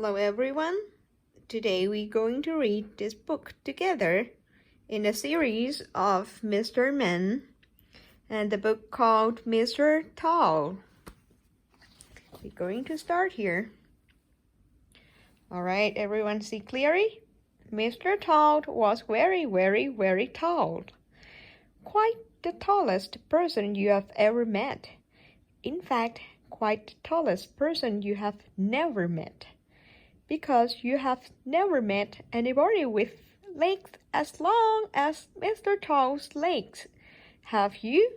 Hello everyone. Today we're going to read this book together in a series of Mr. Men and the book called Mr. Tall. We're going to start here. Alright, everyone see clearly? Mr. Tall was very tall. Quite the tallest person you have ever met. In fact, quite the tallest person you have never met. Because you have never met anybody with legs as long as Mr. Tall's legs, have you?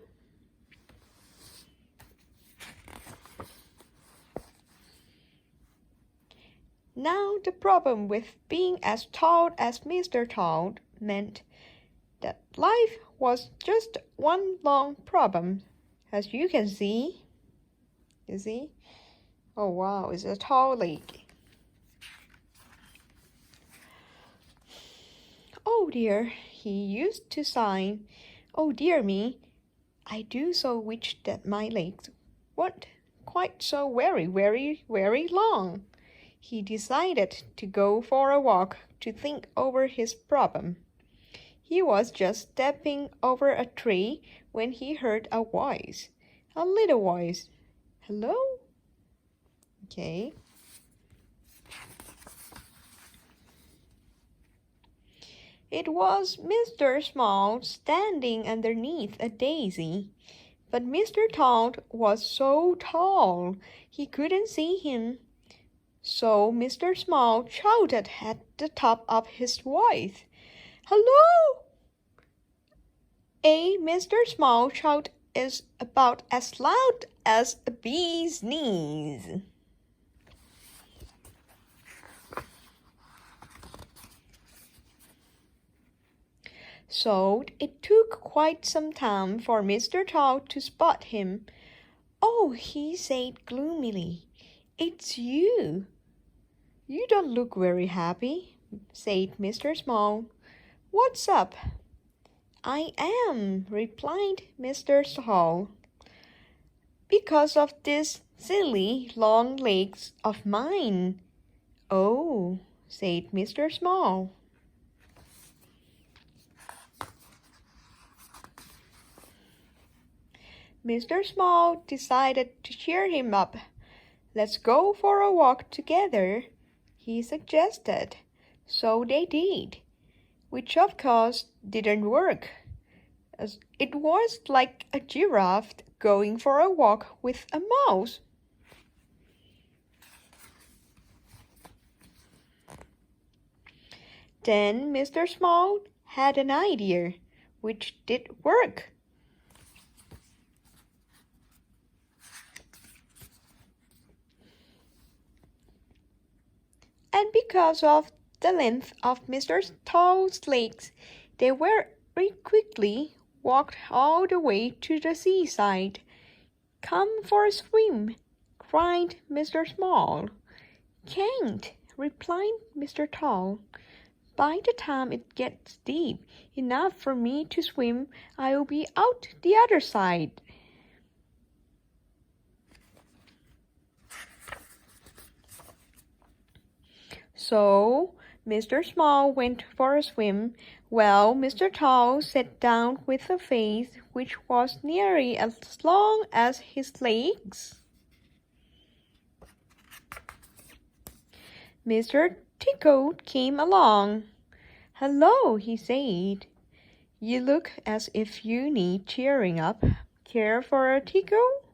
Now, the problem with being as tall as Mr. Tall meant that life was just one long problem, as you can see. You see? Oh wow, it's a tall leg. Oh dear, he used to sigh. Oh dear me, I do so wish that my legs weren't quite so very long. He decided to go for a walk to think over his problem. He was just stepping over a tree when he heard a voice, a little voice. Hello? Okay. It was Mr. Small standing underneath a daisy, but Mr. Tall was so tall he couldn't see him. So Mr. Small shouted at the top of his voice, "Hello!" A Mr. Small shout is about as loud as a bee's sneeze. So it took quite some time for Mr. Tall to spot him. "Oh," he said gloomily, "it's you." "You don't look very happy," said Mr. Small. "What's up?" "I am," replied Mr. Tall. "Because of these silly long legs of mine." "Oh," said Mr. Small. Mr. Small decided to cheer him up. "Let's go for a walk together," he suggested. So they did, which of course didn't work, as it was like a giraffe going for a walk with a mouse. Then Mr. Small had an idea, which did work. And because of the length of Mr. Tall's legs, they very quickly walked all the way to the seaside. "Come for a swim," cried Mr. Small. "Can't," replied Mr. Tall. "By the time it gets deep enough for me to swim, I'll be out the other side." So Mr. Small went for a swim, while Mr. Tall sat down with a face which was nearly as long as his legs. Mr. Tickle came along. "Hello," he said. "You look as if you need cheering up. Care for a tickle?"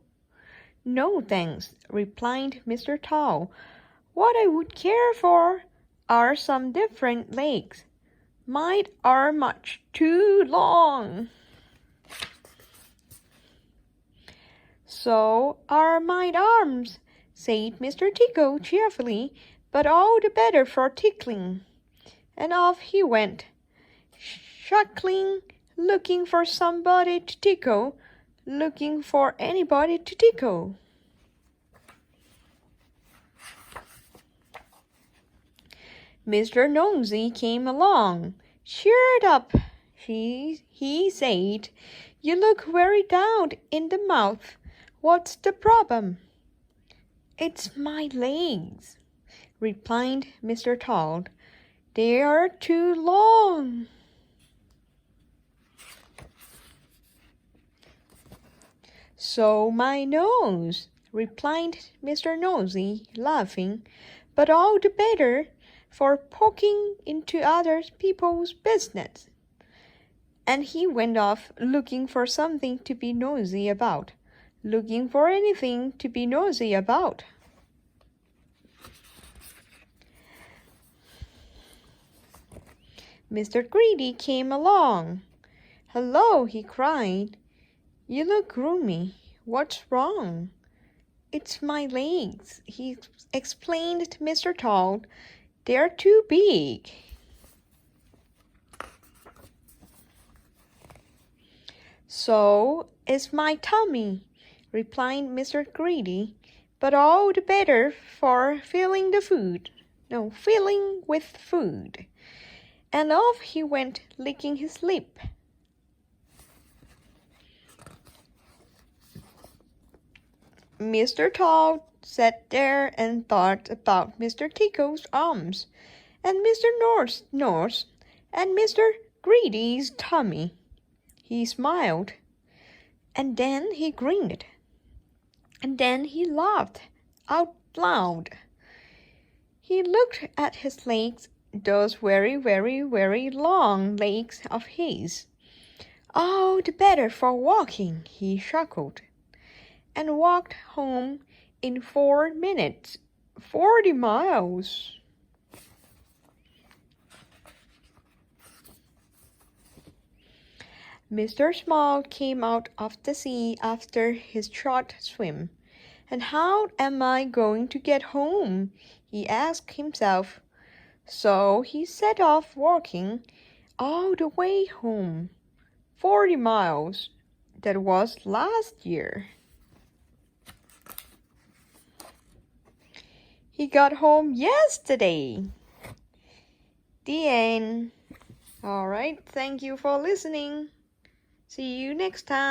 "No, thanks," replied Mr. Tall. "What I would care for are some different legs. Mine are much too long." "So are my arms," said Mr. Tickle cheerfully, "but all the better for tickling." And off he went, chuckling, looking for somebody to tickle, looking for anybody to tickle. Mr. Nosey came along. "Cheer it up," he said. "You look very down in the mouth. What's the problem?" "It's my legs," replied Mr. Toad. "They are too long." "So my nose," replied Mr. Nosey, laughing, "but all the better for poking into other people's business." And he went off looking for something to be nosy about, looking for anything to be nosy about. Mr. Greedy came along. "Hello," he cried. "You look gloomy. What's wrong?" "It's my legs," he explained to Mr. Toad. "They're too big." "So is my tummy," replied Mr. Greedy, "but all the better for filling with food." And off he went, licking his lip. Mr. Toad sat there and thought about Mr. Tickle's arms, and Mr. North's nose, and Mr. Greedy's tummy. He smiled, and then he grinned, and then he laughed out loud. He looked at his legs, those very, very, very long legs of his. "All the better for walking," he chuckled, and walked home in 4 minutes, 40 miles. Mr. Small came out of the sea after his short swim. "And how am I going to get home?" he asked himself. So he set off walking all the way home. 40 miles. That was last year. He got home yesterday. The end. All right, thank you for listening. See you next time.